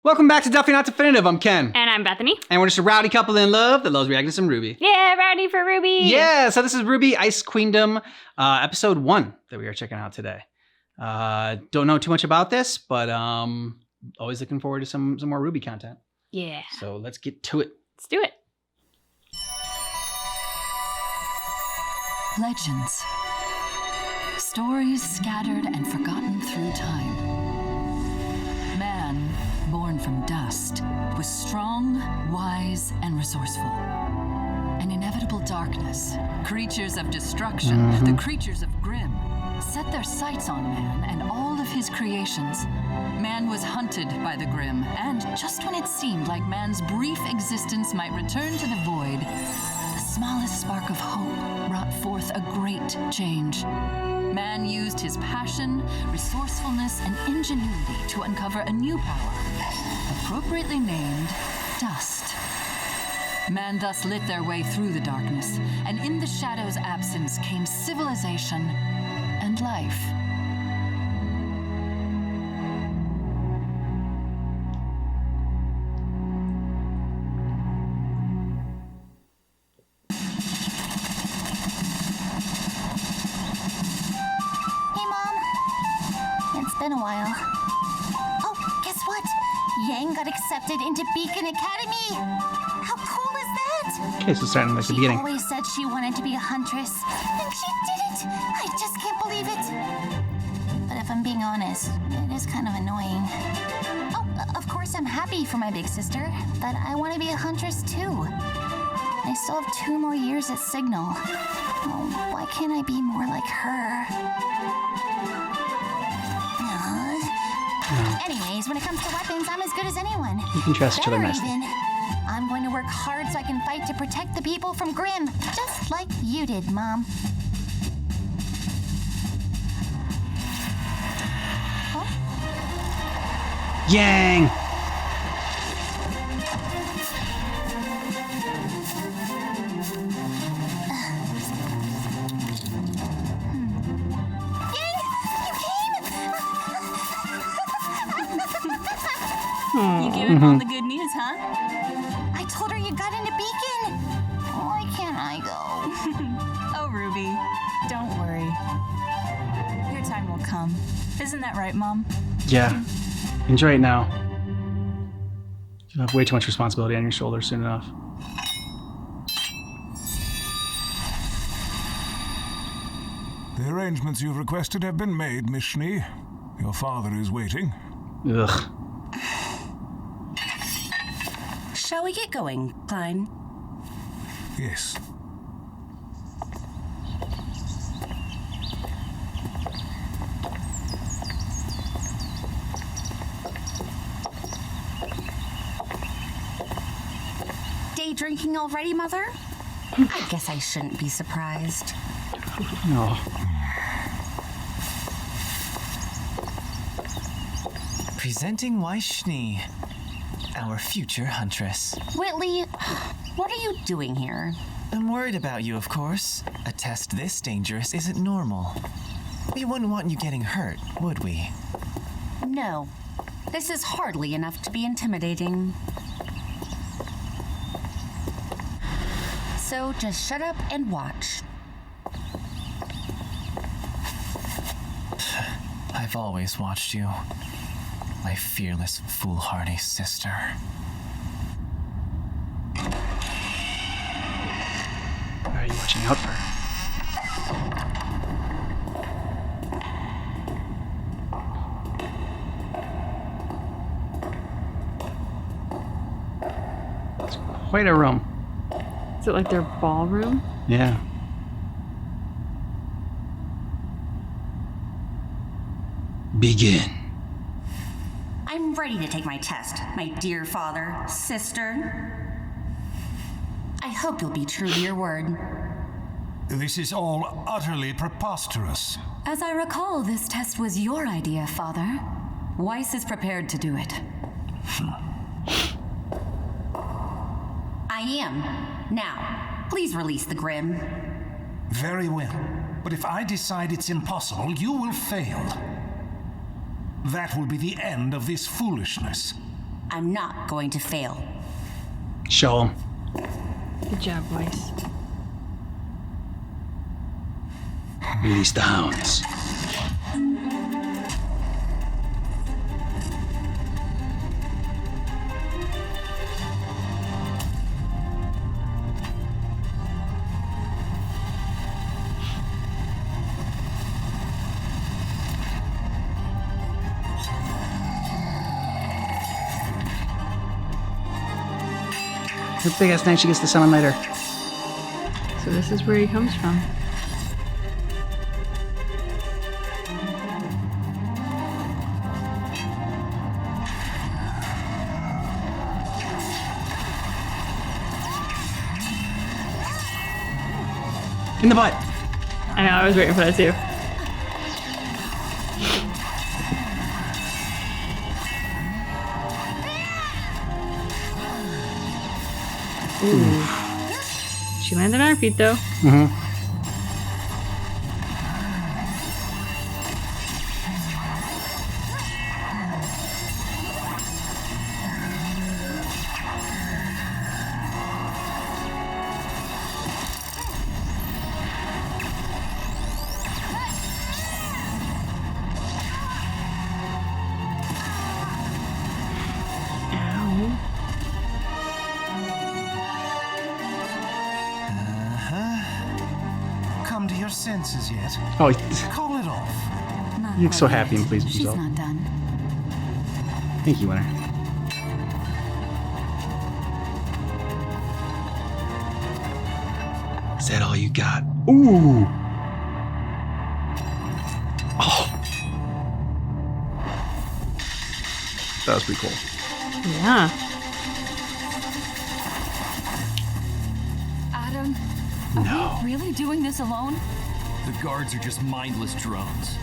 Welcome back to Definitely Not Definitive. I'm Ken. And I'm Bethany. And we're just a rowdy couple in love that loves reacting to some RWBY. Yeah, rowdy for RWBY. Yeah, so this is RWBY Ice Queendom, episode 1 that we are checking out today. Don't know too much about this, but always looking forward to some more RWBY content. Yeah. So let's get to it. Let's do it. Legends. Stories scattered and forgotten through time. Man, born from dust, was strong, wise, and resourceful. An inevitable darkness, creatures of destruction, the creatures of Grimm, set their sights on man and all of his creations. Man was hunted by the Grimm, and just when it seemed like man's brief existence might return to the void, the smallest spark of hope brought forth a great change. Man used his passion, resourcefulness, and ingenuity to uncover a new power, appropriately named Dust. Man thus lit their way through the darkness, and in the shadow's absence came civilization and life. Been a while. Oh, guess what? Yang got accepted into Beacon Academy. How cool is that? Okay, so starting like the beginning. She always said she wanted to be a huntress, and she did it. I just can't believe it. But if I'm being honest, it is kind of annoying. Oh, of course I'm happy for my big sister, but I want to be a huntress too. I still have 2 more years at Signal. Oh, why can't I be more like her? Anyways, when it comes to weapons, I'm as good as anyone. You can trust each other nicely. I'm going to work hard so I can fight to protect the people from Grimm, just like you did, Mom. Huh? Yang! You giving Mom the good news, huh? I told her you got into Beacon. Why can't I go? Oh, Ruby, don't worry. Your time will come. Isn't that right, Mom? Yeah. Enjoy it now. You'll have way too much responsibility on your shoulders soon enough. The arrangements you've requested have been made, Miss Schnee. Your father is waiting. Ugh. Shall we get going, Klein? Yes. Day drinking already, Mother? I guess I shouldn't be surprised. No. Presenting Weiss Schnee, our future huntress. Whitley, what are you doing here? I'm worried about you, of course. A test this dangerous isn't normal. We wouldn't want you getting hurt, would we? No. This is hardly enough to be intimidating. So just shut up and watch. I've always watched you. My fearless, foolhardy sister. What are you watching out for? It's quite a room. Is it like their ballroom? Yeah. Begin. I'm ready to take my test, my dear father, sister. I hope you'll be true to your word. This is all utterly preposterous. As I recall, this test was your idea, Father. Weiss is prepared to do it. I am. Now, please release the Grimm. Very well. But if I decide it's impossible, you will fail. That will be the end of this foolishness. I'm not going to fail. Show him. Good job, boys. Release the hounds. Her big ass knife she gets to summon later. So this is where he comes from. In the butt. I know, I was waiting for that too. Ooh. She landed on her feet though. Mm-hmm. Ow. Come to your senses yet? Oh, Call it off. Not he looks so quite happy yet. and pleased with She's himself. not done. Thank you, Winner. Is that all you got? Ooh. Oh. That was pretty cool. Yeah. Adam, No. really doing this alone? The guards are just mindless drones.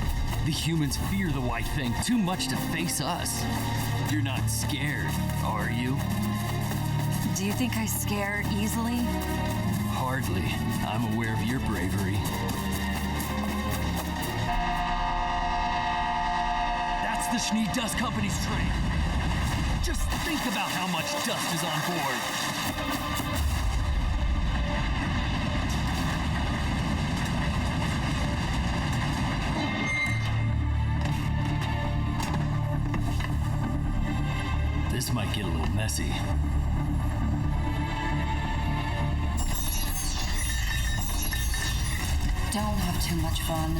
The humans fear the white thing too much to face us. You're not scared, are you? Do you think I scare easily? Hardly. I'm aware of your bravery. That's the Schnee Dust Company's train. Just think about how much dust is on board. This might get a little messy. Don't have too much fun.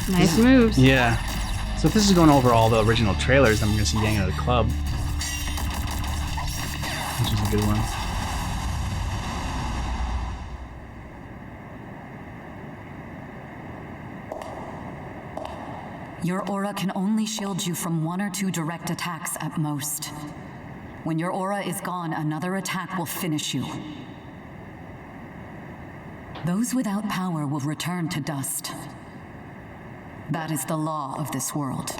Nice moves. Yeah. So if this is going over all the original trailers, then we're going to see Yang at a club. Which is a good one. Your aura can only shield you from 1 or 2 direct attacks at most. When your aura is gone, another attack will finish you. Those without power will return to dust. That is the law of this world.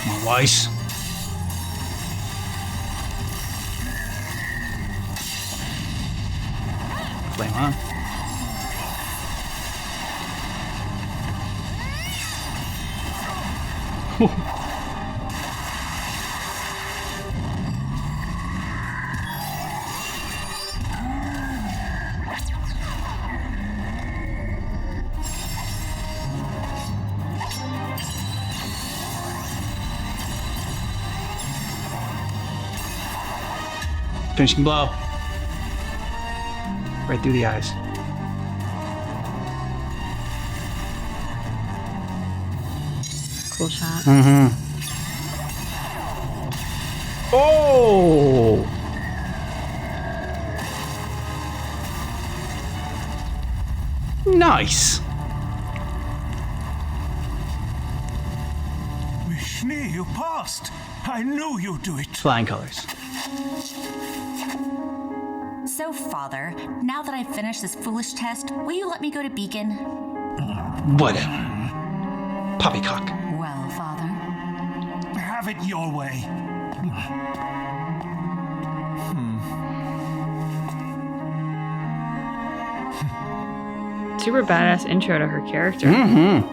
My Weiss. Flame on. Finishing blow. Right through the eyes. Cool shot. Mm-hmm. Oh! Nice. Schnee, you passed. I knew you'd do it. Flying colors. So, Father, now that I've finished this foolish test, will you let me go to Beacon? Whatever. Poppycock. Well, Father, Have it your way. Super badass intro to her character. Mm-hmm.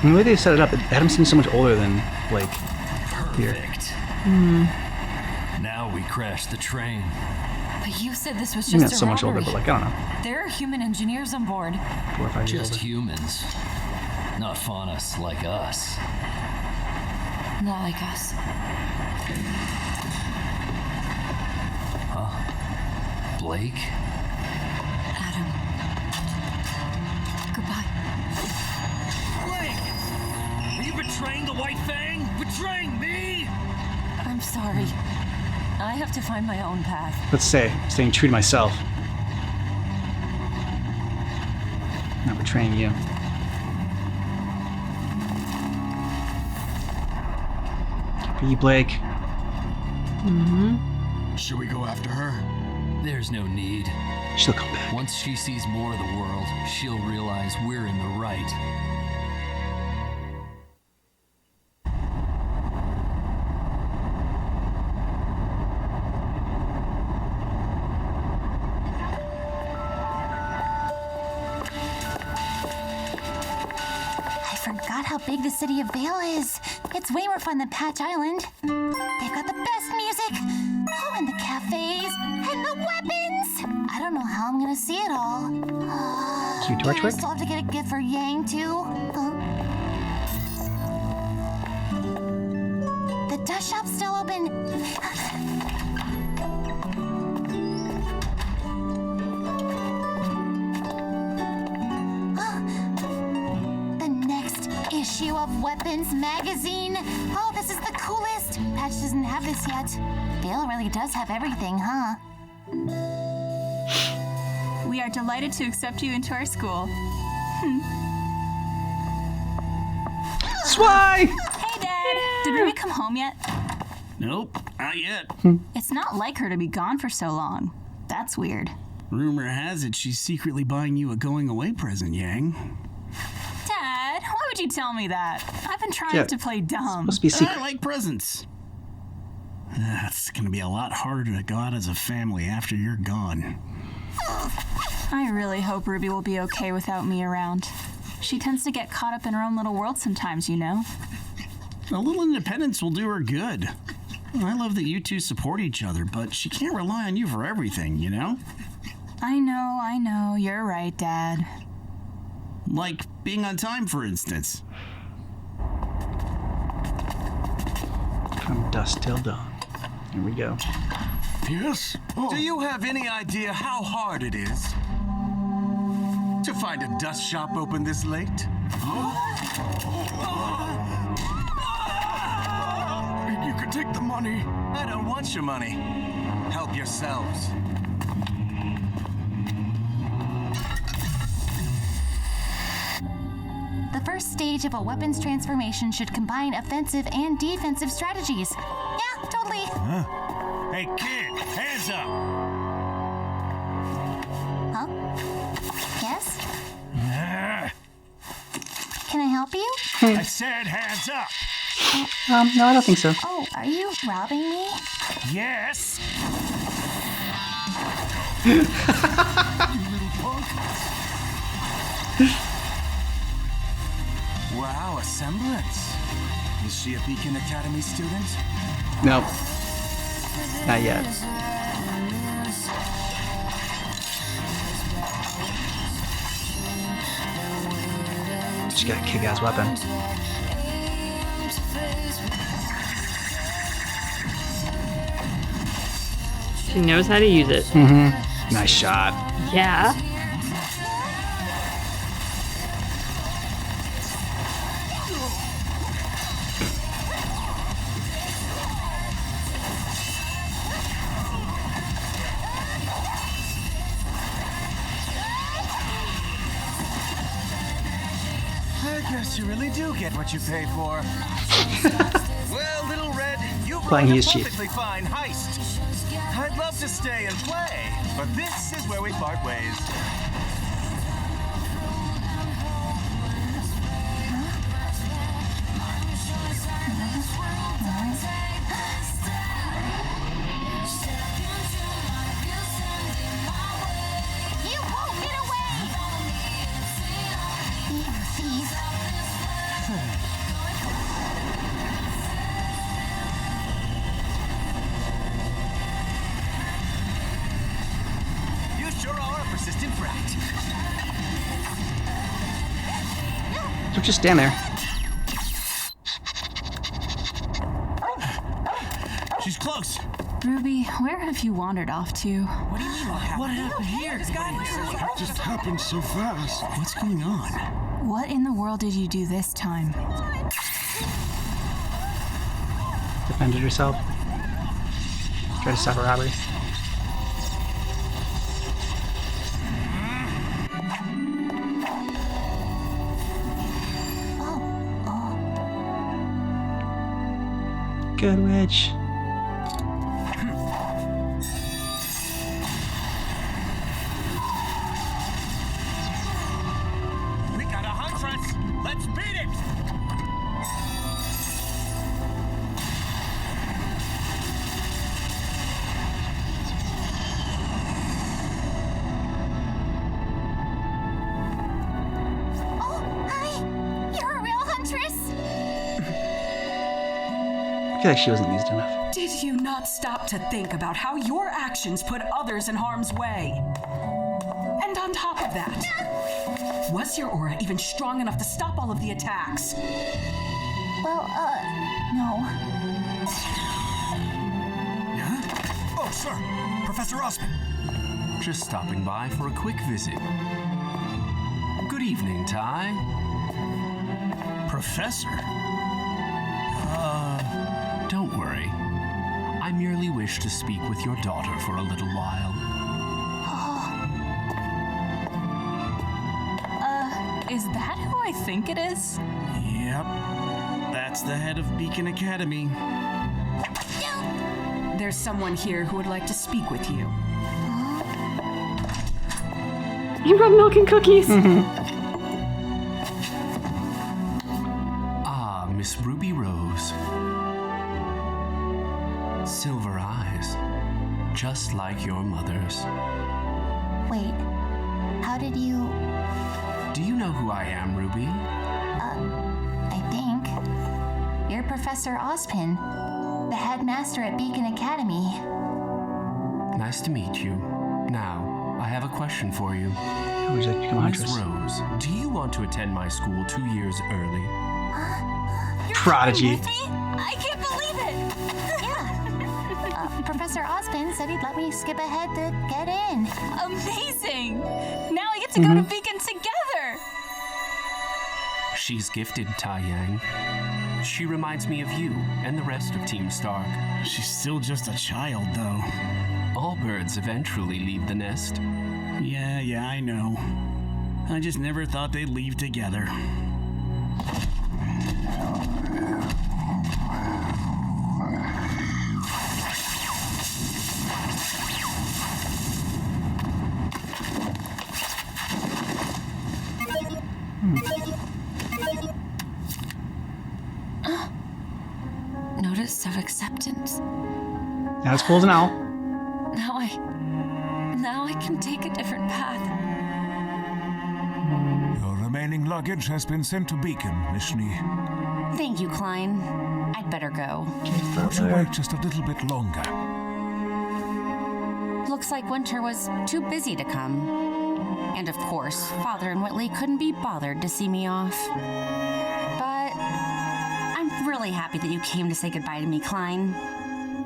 The way they set it up, Adam seems so much older than Blake. Here. Perfect. Now we crash the train. but you said this was Maybe just not a so much older, robbery. but like, I don't know, There are human engineers on board. 4 or 5 years Just older. humans. Not faunus like us. Not like us. Blake? Adam. Goodbye. Blake! Are you betraying the White Fang? Betraying me? I'm sorry. I have to find my own path. Let's say, staying true to myself. Not betraying you. For you, Blake. Should we go after her? There's no need. She'll come back. Once she sees more of the world, she'll realize we're in the right. I forgot how big the city of Vale is. It's way more fun than Patch Island. They've got the best music. Oh, and the cafes. And the weapons. I don't know how I'm gonna see it all. Cute I torch still have to get a gift for Yang, too. The dust shop's still open. The next issue of Weapons magazine. Oh, this is the coolest. Patch doesn't have this yet. Vale really does have everything, huh? We are delighted to accept you into our school. Sway! Hey, Dad! Did Ruby come home yet? Nope, not yet. It's not like her to be gone for so long. That's weird. Rumor has it she's secretly buying you a going-away present, Yang. Dad, why would you tell me that? I've been trying Yeah, to play dumb. Must be secret. I like presents. It's gonna be a lot harder to go out as a family after you're gone. I really hope Ruby will be okay without me around. She tends to get caught up in her own little world sometimes, you know. A little independence will do her good. I love that you two support each other, but she can't rely on you for everything, you know? I know. You're right, Dad. Like being on time, for instance. From dusk till dawn. Here we go. Yes? Oh. Do you have any idea how hard it is to find a dust shop open this late? You could take the money. I don't want your money. Help yourselves. The first stage of a weapons transformation should combine offensive and defensive strategies. Yeah, totally. Hey, kid, hands up. Huh? Yes? Ah, Can I help you? I said hands up. No, I don't think so. Oh, are you robbing me? Yes. You little punk. Wow, a semblance. Is she a Beacon Academy student? No. Not yet. She got a kick-ass weapon. She knows how to use it. Mm-hmm. Nice shot. Yeah. I guess you really do get what you pay for. Well, Little Red, you Playing brought he a is cheap. perfectly fine heist. I'd love to stay and play, but this is where we part ways. You won't get away! You thief. You sure are a persistent brat. Don't just stand there. She's close. Ruby, where have you wandered off to? What do you mean? What happened here? This guy It just happened so fast. What's going on? What in the world did you do this time? Defended yourself. Try to stop a robbery. Good witch. We got a hunt front. Let's beat it. Oh, hi! You're a real huntress! I feel like she wasn't used enough. Did you not stop to think about how your actions put others in harm's way? And on top of that, was your aura even strong enough to stop all of the attacks? Well, no. Oh, sir. Professor Osmond. Just stopping by for a quick visit. Good evening, Ty. Professor? Don't worry. I merely wish to speak with your daughter for a little while. Is that who I think it is? Yep. That's the head of Beacon Academy. There's someone here who would like to speak with you. He brought milk and cookies. Ah, Miss Ruby Rose. Silver eyes, just like your mother's. Wait, how did you... Do you know who I am, Ruby? I think. You're Professor Ozpin, the headmaster at Beacon Academy. Nice to meet you. Now, I have a question for you. How would you like to become a Miss huntress? Rose, do you want to attend my school 2 years early? Prodigy. I can't believe it! Yeah. Professor Ozpin said he'd let me skip ahead to get in. Amazing! Now we get to go to Beacon together! She's gifted, Tai Yang. She reminds me of you and the rest of Team Stark. She's still just a child, though. All birds eventually leave the nest. Yeah, I know. I just never thought they'd leave together. Notice of acceptance. Not as cool as an owl. Now I can take a different path. Your remaining luggage has been sent to Beacon, Miss Schnee. Thank you, Klein. I'd better go. Won't you wait just a little bit longer? Looks like Winter was too busy to come. And of course, Father and Whitley couldn't be bothered to see me off. But I'm really really happy that you came to say goodbye to me, Klein.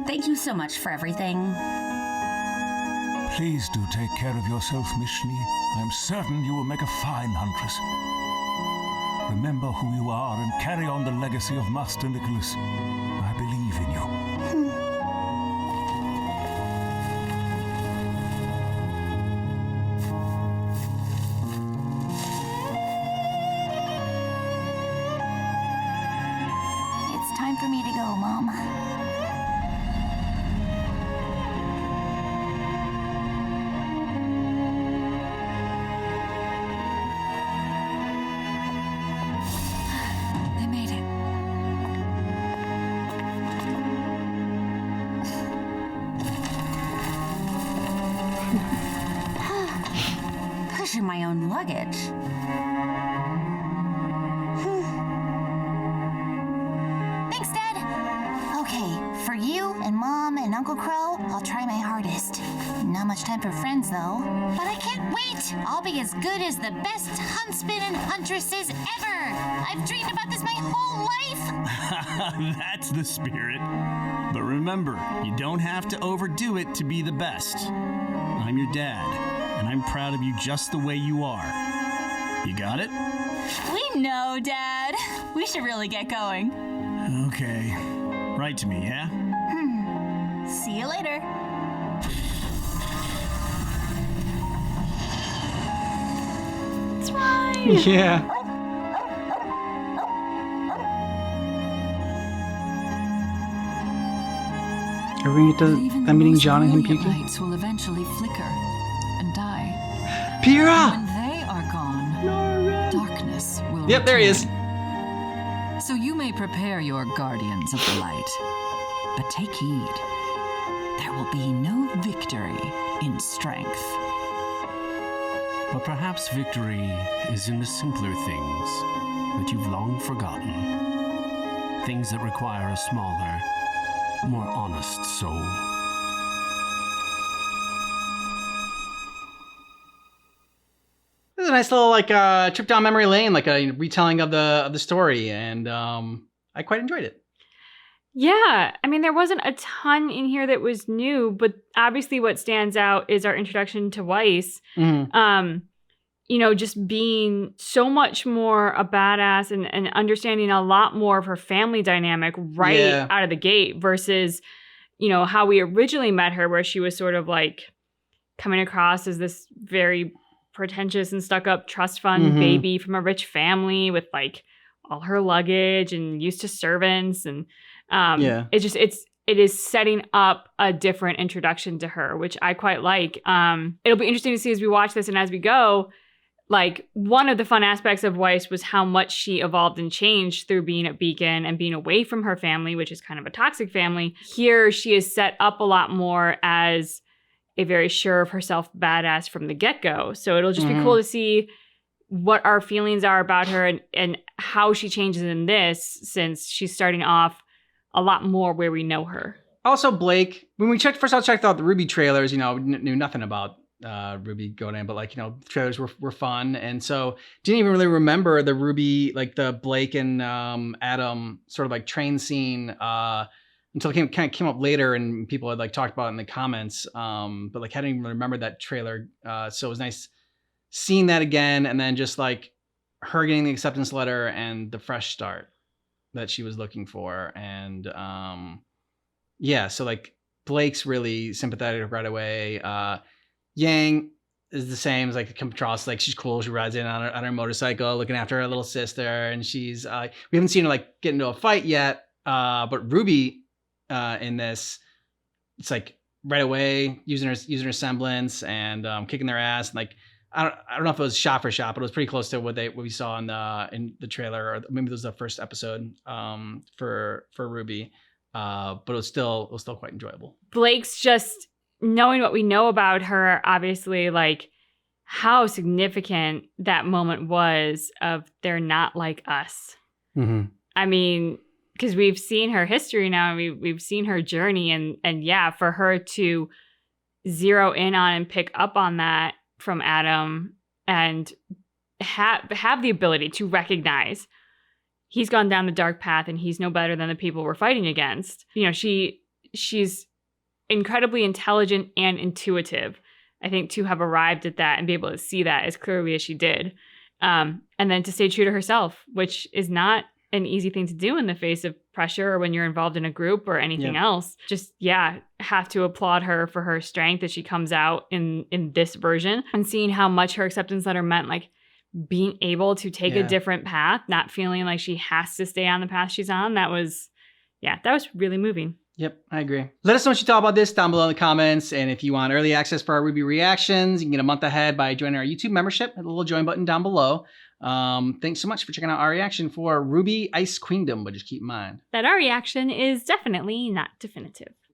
Thank you so much for everything. Please do take care of yourself, Mishni. I'm certain you will make a fine huntress. Remember who you are and carry on the legacy of Master Nicholas. I believe in you. It's time for me to go, Mom. They made it. Pushing my own luggage. Thanks, Dad. Okay, for you and Mom and Uncle Crow, I'll try my hardest. Not much time for friends, though. But I can't wait! I'll be as good as the best huntsman and huntresses ever! I've dreamed about this my whole life! That's the spirit. But remember, you don't have to overdo it to be the best. I'm your dad, and I'm proud of you just the way you are. You got it? We know, Dad. We should really get going. Okay. Write to me, yeah? See you later. It's fine. Yeah. Are we going to But get even to the them meeting most John and him brilliant puking? lights will eventually flicker and die. Pyrrha! When they are gone, darkness will Yep, there he is. return. So you may prepare your guardians of the light, but take heed. There will be no victory in strength. But perhaps victory is in the simpler things that you've long forgotten. Things that require a smaller, more honest soul. This is a nice little trip down memory lane, like a retelling of the story, and I quite enjoyed it. Yeah, I mean, there wasn't a ton in here that was new, but obviously what stands out is our introduction to Weiss. You know, just being so much more a badass and understanding a lot more of her family dynamic right out of the gate versus, you know, how we originally met her, where she was sort of like coming across as this very pretentious and stuck-up trust fund baby from a rich family with like all her luggage and used to servants, and it is setting up a different introduction to her, which I quite like. It'll be interesting to see as we watch this and as we go. Like, one of the fun aspects of Weiss was how much she evolved and changed through being at Beacon and being away from her family, which is kind of a toxic family. Here, she is set up a lot more as a very sure of herself badass from the get-go. So it'll just be cool to see what our feelings are about her and how she changes in this, since she's starting off a lot more where we know her. Also, Blake, when we checked out the RWBY trailers, you know, knew nothing about RWBY going in, but like, you know, the trailers were fun, and so didn't even really remember the RWBY, like the Blake and Adam sort of like train scene until it came up later, and people had like talked about it in the comments, but like hadn't even remembered that trailer, so it was nice seeing that again, and then just like her getting the acceptance letter and the fresh start that she was looking for, and so like Blake's really sympathetic right away. Yang is the same as like come across, like she's cool. She rides in on her motorcycle, looking after her little sister, and she's we haven't seen her like get into a fight yet. But RWBY in this, it's like right away using her semblance and kicking their ass. And like I don't know if it was shot for shot, but it was pretty close to what we saw in the trailer, or maybe it was the first episode for RWBY. But it was still quite enjoyable. Blake's just knowing what we know about her, obviously, like how significant that moment was of they're not like us. I mean, because we've seen her history now, and we've seen her journey, and yeah, for her to zero in on and pick up on that from Adam and have the ability to recognize he's gone down the dark path and he's no better than the people we're fighting against. You know, she's incredibly intelligent and intuitive, I think, to have arrived at that and be able to see that as clearly as she did. And then to stay true to herself, which is not an easy thing to do in the face of pressure or when you're involved in a group or anything else. Just, have to applaud her for her strength as she comes out in this version, and seeing how much her acceptance letter meant, like being able to take a different path, not feeling like she has to stay on the path she's on. That was really moving. Yep, I agree. Let us know what you thought about this down below in the comments. And if you want early access for our RWBY reactions, you can get a month ahead by joining our YouTube membership at the little join button down below. Thanks so much for checking out our reaction for RWBY Ice Queendom, but just keep in mind that our reaction is definitely not definitive.